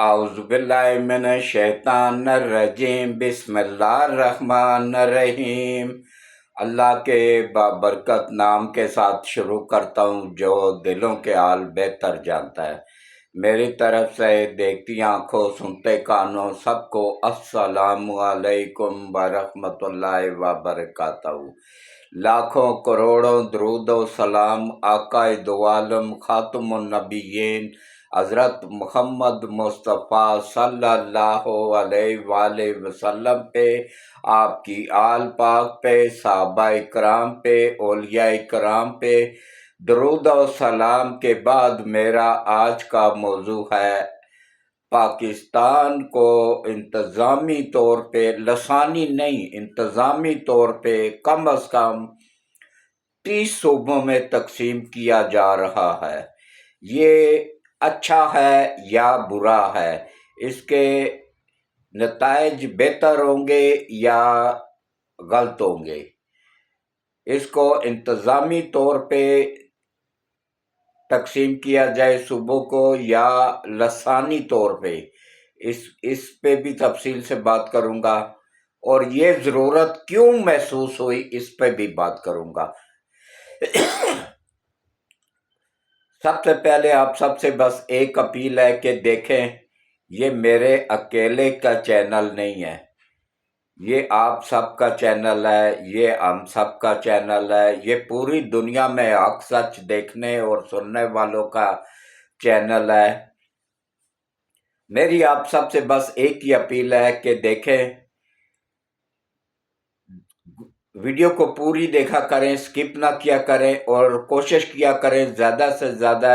اعوذ باللہ من الشیطان الرجیم بسم اللہ الرحمن الرحیم۔ اللہ کے بابرکت نام کے ساتھ شروع کرتا ہوں جو دلوں کے حال بہتر جانتا ہے۔ میری طرف سے دیکھتی آنکھوں سنتے کانوں سب کو السلام علیکم ورحمۃ اللہ وبرکاتہ۔ لاکھوں کروڑوں درود و سلام آقا دو عالم خاتم النبیین حضرت محمد مصطفیٰ صلی اللہ علیہ وآلہ وسلم پہ، آپ کی آل پاک پہ، صحابہ کرام پہ، اولیاء کرام پہ درود و سلام کے بعد میرا آج کا موضوع ہے پاکستان کو انتظامی طور پہ، لسانی نہیں انتظامی طور پہ کم از کم 30 صوبوں میں تقسیم کیا جا رہا ہے۔ یہ اچھا ہے یا برا ہے؟ اس کے نتائج بہتر ہوں گے یا غلط ہوں گے؟ اس کو انتظامی طور پہ تقسیم کیا جائے صوبوں کو یا لسانی طور پہ، اس پہ بھی تفصیل سے بات کروں گا، اور یہ ضرورت کیوں محسوس ہوئی اس پہ بھی بات کروں گا۔ سب سے پہلے آپ سب سے بس ایک اپیل ہے کہ دیکھیں، یہ میرے اکیلے کا چینل نہیں ہے، یہ آپ سب کا چینل ہے، یہ ہم سب کا چینل ہے، یہ پوری دنیا میں حق سچ دیکھنے اور سننے والوں کا چینل ہے۔ میری آپ سب سے بس ایک ہی اپیل ہے کہ دیکھیں، ویڈیو کو پوری دیکھا کریں، سکپ نہ کیا کریں، اور کوشش کیا کریں زیادہ سے زیادہ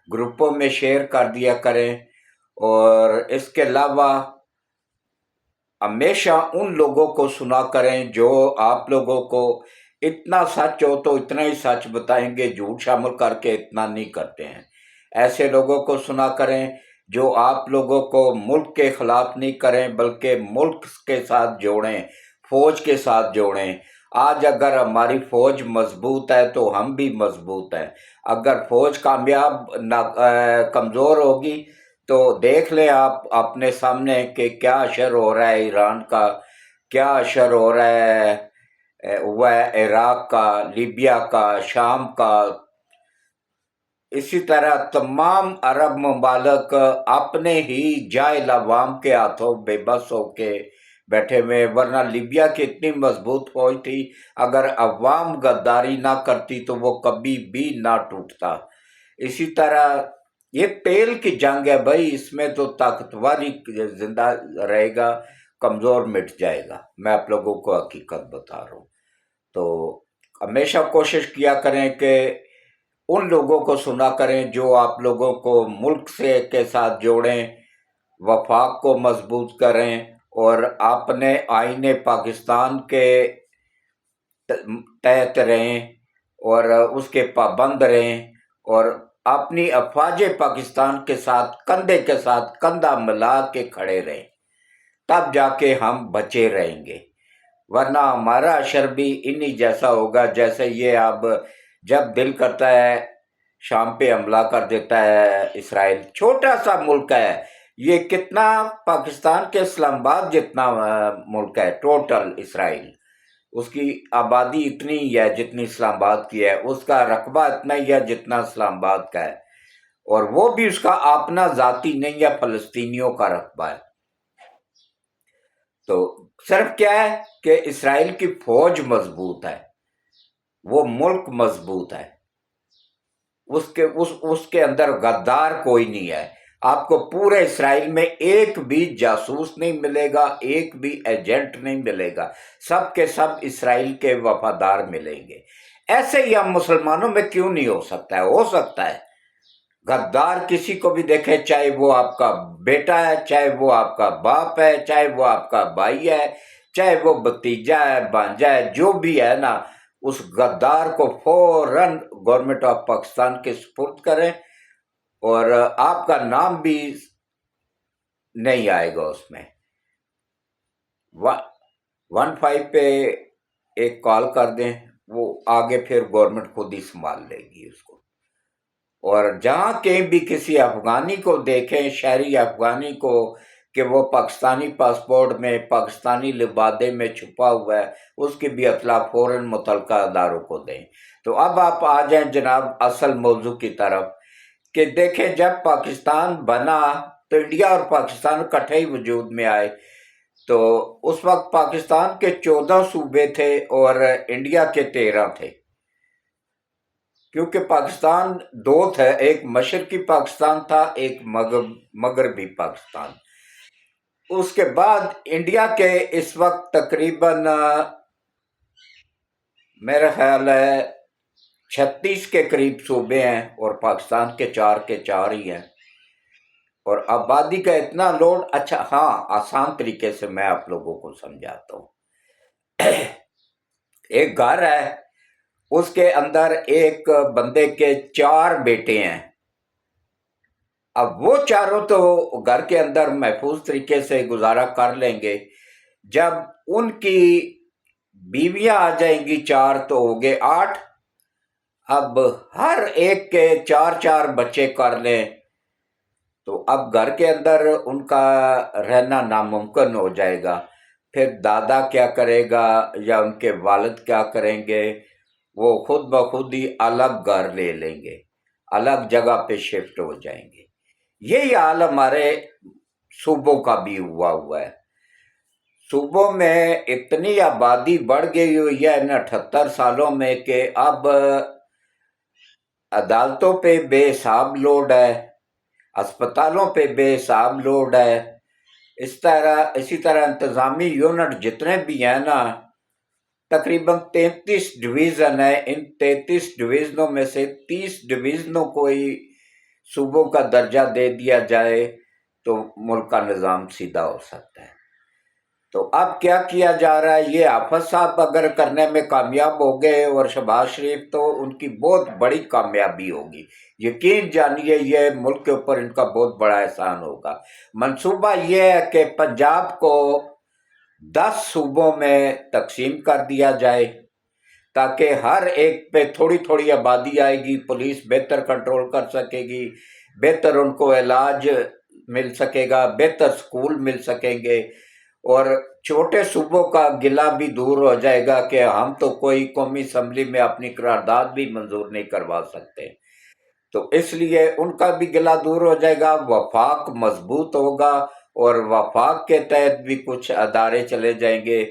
گروپوں میں شیئر کر دیا کریں۔ اور اس کے علاوہ ہمیشہ ان لوگوں کو سنا کریں جو آپ لوگوں کو اتنا سچ ہو تو اتنا ہی سچ بتائیں گے، جھوٹ شامل کر کے اتنا نہیں کرتے ہیں۔ ایسے لوگوں کو سنا کریں جو آپ لوگوں کو ملک کے خلاف نہیں کریں بلکہ ملک کے ساتھ جوڑیں، فوج کے ساتھ جوڑیں۔ آج اگر ہماری فوج مضبوط ہے تو ہم بھی مضبوط ہیں، اگر فوج کمزور ہوگی تو دیکھ لیں آپ اپنے سامنے کہ کیا اشر ہو رہا ہے ایران کا، کیا اشر ہو رہا ہے عراق کا، لیبیا کا، شام کا۔ اسی طرح تمام عرب ممالک اپنے ہی جاہل عوام کے ہاتھوں بے بس ہو کے بیٹھے ہوئے، ورنہ لیبیا کی اتنی مضبوط فوج تھی، اگر عوام غداری نہ کرتی تو وہ کبھی بھی نہ ٹوٹتا۔ اسی طرح یہ تیل کی جنگ ہے بھائی، اس میں تو طاقتور ہی زندہ رہے گا، کمزور مٹ جائے گا۔ میں آپ لوگوں کو حقیقت بتا رہا ہوں۔ تو ہمیشہ کوشش کیا کریں کہ ان لوگوں کو سنا کریں جو آپ لوگوں کو ملک کے ساتھ جوڑیں، وفاق کو مضبوط کریں، اور اپنے آئین پاکستان کے تحت رہیں اور اس کے پابند رہیں، اور اپنی افواج پاکستان کے ساتھ کندھے کے ساتھ کندھا ملا کے کھڑے رہیں، تب جا کے ہم بچے رہیں گے۔ ورنہ ہمارا اشر بھی انہی جیسا ہوگا جیسے یہ اب جب دل کرتا ہے شام پہ حملہ کر دیتا ہے اسرائیل۔ چھوٹا سا ملک ہے یہ، کتنا پاکستان کے اسلام آباد جتنا ملک ہے ٹوٹل اسرائیل، اس کی آبادی اتنی ہی ہے جتنی اسلام آباد کی ہے، اس کا رقبہ اتنا ہی ہے جتنا اسلام آباد کا ہے، اور وہ بھی اس کا اپنا ذاتی نہیں ہے، فلسطینیوں کا رقبہ ہے۔ تو صرف کیا ہے کہ اسرائیل کی فوج مضبوط ہے، وہ ملک مضبوط ہے، اس کے اندر غدار کوئی نہیں ہے۔ آپ کو پورے اسرائیل میں ایک بھی جاسوس نہیں ملے گا، ایک بھی ایجنٹ نہیں ملے گا، سب کے سب اسرائیل کے وفادار ملیں گے۔ ایسے ہی ہم مسلمانوں میں کیوں نہیں ہو سکتا ہے؟ ہو سکتا ہے۔ غدار کسی کو بھی دیکھے، چاہے وہ آپ کا بیٹا ہے، چاہے وہ آپ کا باپ ہے، چاہے وہ آپ کا بھائی ہے، چاہے وہ بھتیجا ہے، بھانجا ہے، جو بھی ہے نا، اس غدار کو فوراً گورنمنٹ آف پاکستان کے سپرد کریں، اور آپ کا نام بھی نہیں آئے گا اس میں۔ 15 پہ ایک کال کر دیں، وہ آگے پھر گورنمنٹ خود ہی سنبھال لے گی اس کو۔ اور جہاں کہیں بھی کسی افغانی کو دیکھیں، شہری افغانی کو، کہ وہ پاکستانی پاسپورٹ میں پاکستانی لبادے میں چھپا ہوا ہے، اس کی بھی اطلاع فوراً متعلقہ اداروں کو دیں۔ تو اب آپ آ جائیں جناب اصل موضوع کی طرف، کہ دیکھیں جب پاکستان بنا تو انڈیا اور پاکستان اکٹھے ہی وجود میں آئے۔ تو اس وقت پاکستان کے 14 صوبے تھے اور انڈیا کے 13 تھے، کیونکہ پاکستان دو تھے، ایک مشرقی پاکستان تھا، ایک مغربی پاکستان۔ اس کے بعد انڈیا کے اس وقت تقریباً میرا خیال ہے 36 کے قریب صوبے ہیں، اور پاکستان کے 4 ہی ہیں، اور آبادی کا اتنا لوڈ۔ اچھا ہاں، آسان طریقے سے میں آپ لوگوں کو سمجھاتا ہوں۔ ایک گھر ہے، اس کے اندر ایک بندے کے 4 بیٹے ہیں۔ اب وہ چاروں تو گھر کے اندر محفوظ طریقے سے گزارا کر لیں گے، جب ان کی بیویاں آ جائیں گی 4 تو ہو گئے 8۔ اب ہر ایک کے 4 بچے کر لیں تو اب گھر کے اندر ان کا رہنا ناممکن ہو جائے گا۔ پھر دادا کیا کرے گا یا ان کے والد کیا کریں گے؟ وہ خود بخود ہی الگ گھر لے لیں گے، الگ جگہ پہ شفٹ ہو جائیں گے۔ یہی حال ہمارے صوبوں کا بھی ہوا ہے۔ صوبوں میں اتنی آبادی بڑھ گئی ہوئی ہے ان 78 سالوں میں کہ اب عدالتوں پہ بے حساب لوڈ ہے، اسپتالوں پہ بے حساب لوڈ ہے، اسی طرح انتظامی یونٹ جتنے بھی ہیں نا، تقریباً 33 ڈویژن ہے۔ ان 33 ڈویژنوں میں سے 30 ڈویژنوں کو ہی صوبوں کا درجہ دے دیا جائے تو ملک کا نظام سیدھا ہو سکتا ہے۔ تو اب کیا کیا جا رہا ہے؟ یہ حافظ صاحب اگر کرنے میں کامیاب ہو گئے اور شہباز شریف، تو ان کی بہت بڑی کامیابی ہوگی، یقین جانیے یہ ملک کے اوپر ان کا بہت بڑا احسان ہوگا۔ منصوبہ یہ ہے کہ پنجاب کو 10 صوبوں میں تقسیم کر دیا جائے، تاکہ ہر ایک پہ تھوڑی تھوڑی آبادی آئے گی، پولیس بہتر کنٹرول کر سکے گی، بہتر ان کو علاج مل سکے گا، بہتر سکول مل سکیں گے، اور چھوٹے صوبوں کا گلہ بھی دور ہو جائے گا کہ ہم تو کوئی قومی اسمبلی میں اپنی قرارداد بھی منظور نہیں کروا سکتے۔ تو اس لیے ان کا بھی گلہ دور ہو جائے گا، وفاق مضبوط ہوگا، اور وفاق کے تحت بھی کچھ ادارے چلے جائیں گے۔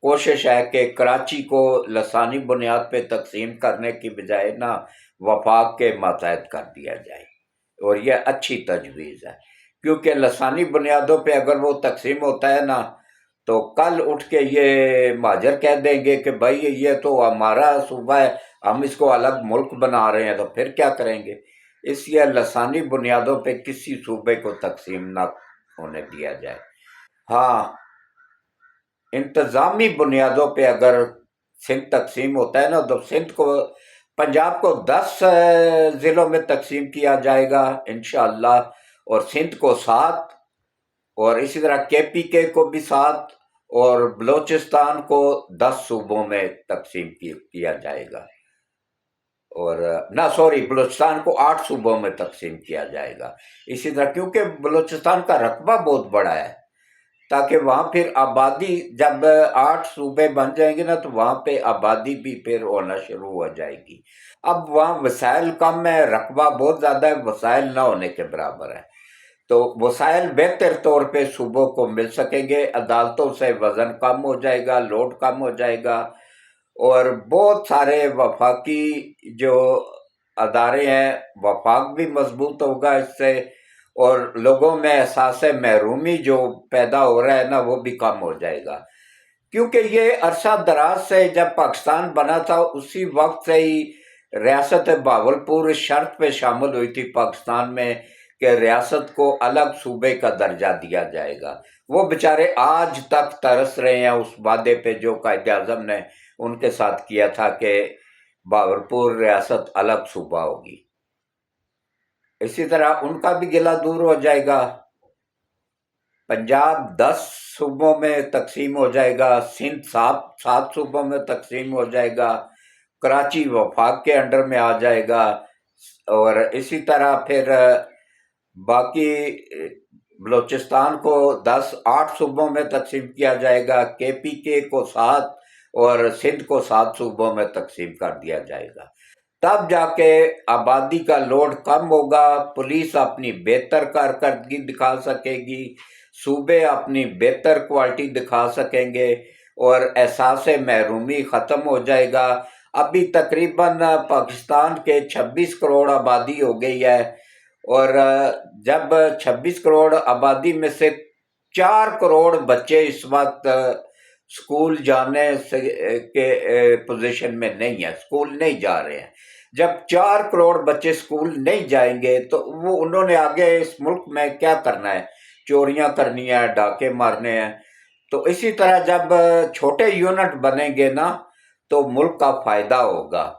کوشش ہے کہ کراچی کو لسانی بنیاد پہ تقسیم کرنے کی بجائے نا وفاق کے ماتحت کر دیا جائے، اور یہ اچھی تجویز ہے، کیونکہ لسانی بنیادوں پہ اگر وہ تقسیم ہوتا ہے نا تو کل اٹھ کے یہ مہاجر کہہ دیں گے کہ بھائی یہ تو ہمارا صوبہ ہے، ہم اس کو الگ ملک بنا رہے ہیں، تو پھر کیا کریں گے؟ اس لیے لسانی بنیادوں پہ کسی صوبے کو تقسیم نہ ہونے دیا جائے۔ ہاں، انتظامی بنیادوں پہ اگر سندھ تقسیم ہوتا ہے نا تو سندھ کو، پنجاب کو 10 ضلعوں میں تقسیم کیا جائے گا انشاءاللہ، اور سندھ کو 7، اور اسی طرح کے کو بھی 7، اور بلوچستان کو 10 صوبوں میں تقسیم کیا جائے گا، اور بلوچستان کو 8 صوبوں میں تقسیم کیا جائے گا۔ اسی طرح کیونکہ بلوچستان کا رقبہ بہت بڑا ہے، تاکہ وہاں پھر آبادی جب 8 صوبے بن جائیں گے نا تو وہاں پہ آبادی بھی پھر ہونا شروع ہو جائے گی۔ اب وہاں وسائل کم ہے، رقبہ بہت زیادہ ہے، وسائل نہ ہونے کے برابر ہے، تو وسائل بہتر طور پہ صوبوں کو مل سکیں گے، عدالتوں سے وزن کم ہو جائے گا، لوڈ کم ہو جائے گا، اور بہت سارے وفاقی جو ادارے ہیں، وفاق بھی مضبوط ہوگا اس سے، اور لوگوں میں احساس محرومی جو پیدا ہو رہا ہے نا وہ بھی کم ہو جائے گا، کیونکہ یہ عرصہ دراز سے جب پاکستان بنا تھا اسی وقت سے ہی ریاست بہاولپور اس شرط پہ شامل ہوئی تھی پاکستان میں کہ ریاست کو الگ صوبے کا درجہ دیا جائے گا۔ وہ بیچارے آج تک ترس رہے ہیں اس وعدے پہ جو قائد اعظم نے ان کے ساتھ کیا تھا کہ بہاولپور ریاست الگ صوبہ ہوگی۔ اسی طرح ان کا بھی گلہ دور ہو جائے گا، پنجاب 10 صوبوں میں تقسیم ہو جائے گا، سندھ 7 صوبوں میں تقسیم ہو جائے گا، کراچی وفاق کے انڈر میں آ جائے گا، اور اسی طرح پھر باقی بلوچستان کو 8 صوبوں میں تقسیم کیا جائے گا، KPK کو 7 اور سندھ کو 7 صوبوں میں تقسیم کر دیا جائے گا۔ تب جا کے آبادی کا لوڈ کم ہوگا، پولیس اپنی بہتر کارکردگی دکھا سکے گی، صوبے اپنی بہتر کوالٹی دکھا سکیں گے اور احساس محرومی ختم ہو جائے گا۔ ابھی تقریباً پاکستان کے 26 کروڑ آبادی ہو گئی ہے، اور جب 26 کروڑ آبادی میں سے 4 کروڑ بچے اس وقت سکول جانے کے پوزیشن میں نہیں ہیں، سکول نہیں جا رہے ہیں۔ جب 4 کروڑ بچے سکول نہیں جائیں گے تو انہوں نے آگے اس ملک میں کیا کرنا ہے؟ چوریاں کرنی ہے، ڈاکے مارنے ہیں۔ تو اسی طرح جب چھوٹے یونٹ بنیں گے نا تو ملک کا فائدہ ہوگا،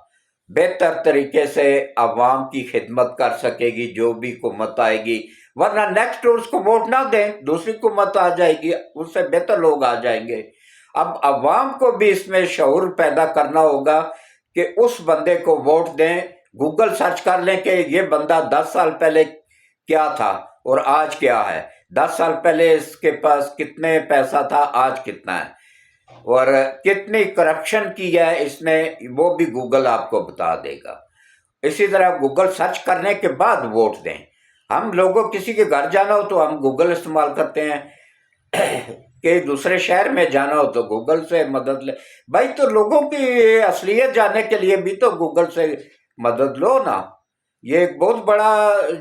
بہتر طریقے سے عوام کی خدمت کر سکے گی جو بھی حکومت آئے گی، ورنہ نیکسٹ اس کو ووٹ نہ دیں، دوسری حکومت آ جائے گی، اس سے بہتر لوگ آ جائیں گے۔ اب عوام کو بھی اس میں شعور پیدا کرنا ہوگا کہ اس بندے کو ووٹ دیں۔ گوگل سرچ کر لیں کہ یہ بندہ 10 سال پہلے کیا تھا اور آج کیا ہے، 10 سال پہلے اس کے پاس کتنے پیسہ تھا، آج کتنا ہے، اور کتنی کرپشن کی ہے اس نے، وہ بھی گوگل آپ کو بتا دے گا۔ اسی طرح گوگل سرچ کرنے کے بعد ووٹ دیں۔ ہم لوگوں کسی کے گھر جانا ہو تو ہم گوگل استعمال کرتے ہیں، کہ دوسرے شہر میں جانا ہو تو گوگل سے مدد لے۔ بھائی تو لوگوں کی اصلیت جاننے کے لیے بھی تو گوگل سے مدد لو نا۔ یہ ایک بہت بڑا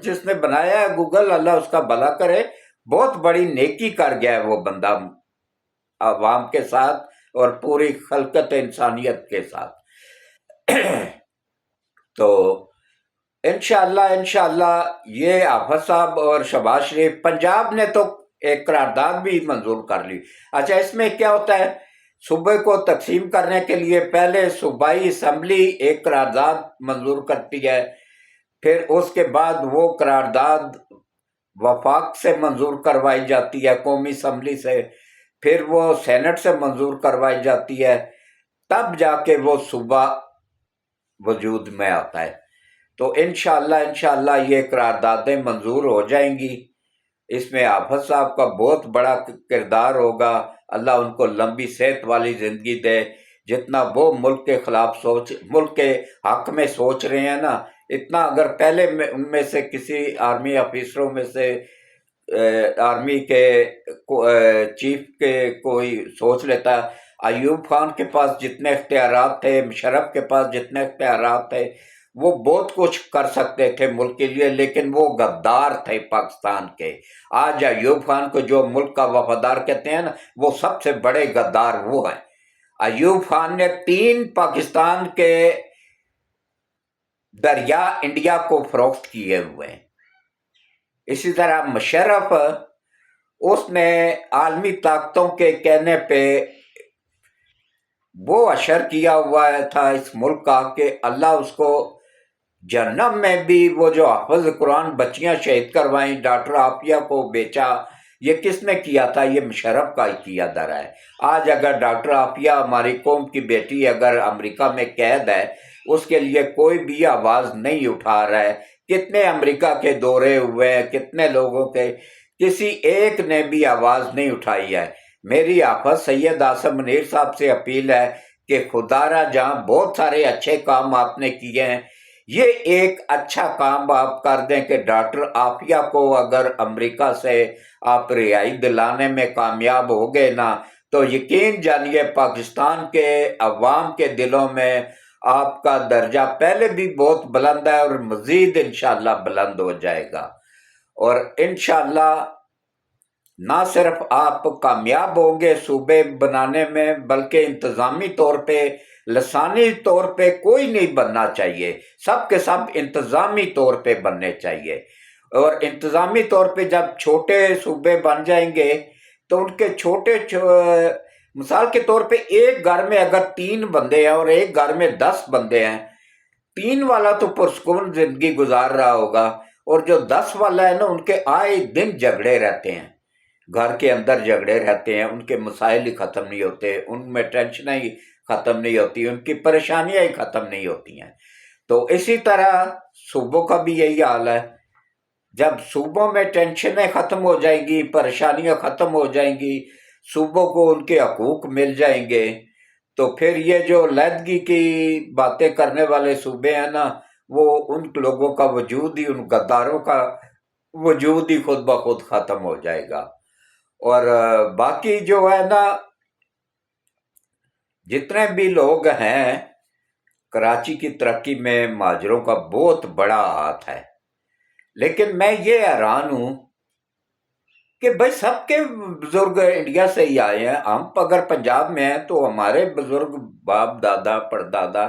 جس نے بنایا ہے گوگل، اللہ اس کا بھلا کرے، بہت بڑی نیکی کر گیا ہے وہ بندہ عوام کے ساتھ اور پوری خلقت انسانیت کے ساتھ۔ تو انشاءاللہ یہ حافظ صاحب اور شہباز شریف، پنجاب نے تو ایک قرارداد بھی منظور کر لی۔ اچھا، اس میں کیا ہوتا ہے؟ صوبے کو تقسیم کرنے کے لیے پہلے صوبائی اسمبلی ایک قرارداد منظور کرتی ہے، پھر اس کے بعد وہ قرارداد وفاق سے منظور کروائی جاتی ہے، قومی اسمبلی سے، پھر وہ سینٹ سے منظور کروائی جاتی ہے، تب جا کے وہ صوبہ وجود میں آتا ہے۔ تو انشاءاللہ یہ قراردادیں منظور ہو جائیں گی۔ اس میں حافظ صاحب کا بہت بڑا کردار ہوگا، اللہ ان کو لمبی صحت والی زندگی دے۔ جتنا وہ ملک کے خلاف ملک کے حق میں سوچ رہے ہیں نا، اتنا اگر پہلے ان میں سے کسی آرمی آفیسروں میں سے، آرمی کے چیف کے کوئی سوچ لیتا، ایوب خان کے پاس جتنے اختیارات تھے، مشرف کے پاس جتنے اختیارات تھے، وہ بہت کچھ کر سکتے تھے ملک کے لیے، لیکن وہ غدار تھے پاکستان کے۔ آج ایوب خان کو جو ملک کا وفادار کہتے ہیں نا، وہ سب سے بڑے غدار وہ ہیں۔ ایوب خان نے 3 پاکستان کے دریا انڈیا کو فروخت کیے ہوئے ہیں۔ اسی طرح مشرف، اس نے عالمی طاقتوں کے کہنے پہ وہ اشر کیا ہوا تھا اس ملک کا کہ اللہ اس کو جہنم میں بھی، وہ جو حافظ قرآن بچیاں شہید کروائیں، ڈاکٹر عافیہ کو بیچا، یہ کس نے کیا تھا؟ یہ مشرف کا ہی کیا درا ہے۔ آج اگر ڈاکٹر عافیہ ہماری قوم کی بیٹی اگر امریکہ میں قید ہے، اس کے لیے کوئی بھی آواز نہیں اٹھا رہا ہے۔ کتنے امریکہ کے دورے ہوئے ہیں، کتنے لوگوں کے، کسی ایک نے بھی آواز نہیں اٹھائی ہے۔ میری حافظ سید آصف منیر صاحب سے اپیل ہے کہ خدا را جہاں بہت سارے اچھے کام آپ نے کیے ہیں، یہ ایک اچھا کام آپ کر دیں کہ ڈاکٹر عافیہ کو اگر امریکہ سے آپ رہائی دلانے میں کامیاب ہو گئے نا، تو یقین جانیے پاکستان کے عوام کے دلوں میں آپ کا درجہ پہلے بھی بہت بلند ہے اور مزید انشاءاللہ بلند ہو جائے گا۔ اور انشاءاللہ نہ صرف آپ کامیاب ہوں گے صوبے بنانے میں، بلکہ انتظامی طور پہ، لسانی طور پہ کوئی نہیں بننا چاہیے، سب کے سب انتظامی طور پہ بننے چاہیے۔ اور انتظامی طور پہ جب چھوٹے صوبے بن جائیں گے تو ان کے چھوٹے مثال کے طور پہ ایک گھر میں اگر 3 بندے ہیں اور ایک گھر میں 10 بندے ہیں، 3 والا تو پرسکون زندگی گزار رہا ہوگا، اور جو 10 والا ہے نا، ان کے آئے دن جھگڑے رہتے ہیں، گھر کے اندر جھگڑے رہتے ہیں، ان کے مسائل ہی ختم نہیں ہوتے، ان میں ٹینشنیں ہی ختم نہیں ہوتی، ان کی پریشانیاں ہی ختم نہیں ہوتی ہیں۔ تو اسی طرح صوبوں کا بھی یہی حال ہے، جب صوبوں میں ٹینشنیں ختم ہو جائیں گی، پریشانیاں ختم ہو جائیں گی، صوبوں کو ان کے حقوق مل جائیں گے، تو پھر یہ جو علیحدگی کی باتیں کرنے والے صوبے ہیں نا، وہ ان لوگوں کا وجود ہی، ان غداروں کا وجود ہی خود بخود ختم ہو جائے گا۔ اور باقی جو ہے نا، جتنے بھی لوگ ہیں، کراچی کی ترقی میں مہاجروں کا بہت بڑا ہاتھ ہے، لیکن میں یہ حیران ہوں کہ بھائی سب کے بزرگ انڈیا سے ہی آئے ہیں، ہم اگر پنجاب میں ہیں تو ہمارے بزرگ باپ دادا پردادا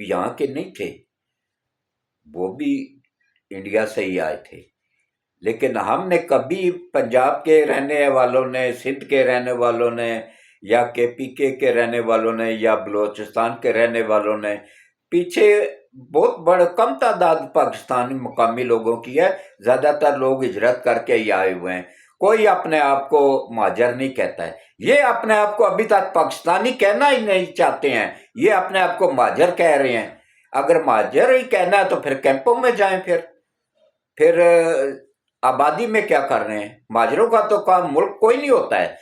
یہاں کے نہیں تھے، وہ بھی انڈیا سے ہی آئے تھے، لیکن ہم نے کبھی پنجاب کے رہنے والوں نے، سندھ کے رہنے والوں نے، یا کے پی کے رہنے والوں نے، یا بلوچستان کے رہنے والوں نے، پیچھے بہت بڑا کم تعداد پاکستانی مقامی لوگوں کی ہے، زیادہ تر لوگ ہجرت کر کے ہی آئے ہوئے ہیں۔ کوئی اپنے آپ کو مہاجر نہیں کہتا ہے، یہ اپنے آپ کو ابھی تک پاکستانی کہنا ہی نہیں چاہتے ہیں، یہ اپنے آپ کو مہاجر کہہ رہے ہیں۔ اگر مہاجر ہی کہنا ہے تو پھر کیمپوں میں جائیں، پھر آبادی میں کیا کر رہے ہیں؟ مہاجروں کا تو کام ملک کوئی نہیں ہوتا ہے،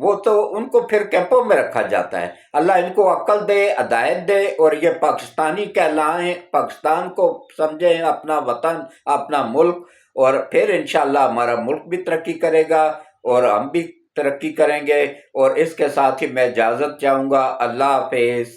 وہ تو ان کو پھر کیمپوں میں رکھا جاتا ہے۔ اللہ ان کو عقل دے، ہدایت دے، اور یہ پاکستانی کہلائیں، پاکستان کو سمجھیں اپنا وطن، اپنا ملک، اور پھر انشاءاللہ ہمارا ملک بھی ترقی کرے گا اور ہم بھی ترقی کریں گے۔ اور اس کے ساتھ ہی میں اجازت چاہوں گا، اللہ حافظ۔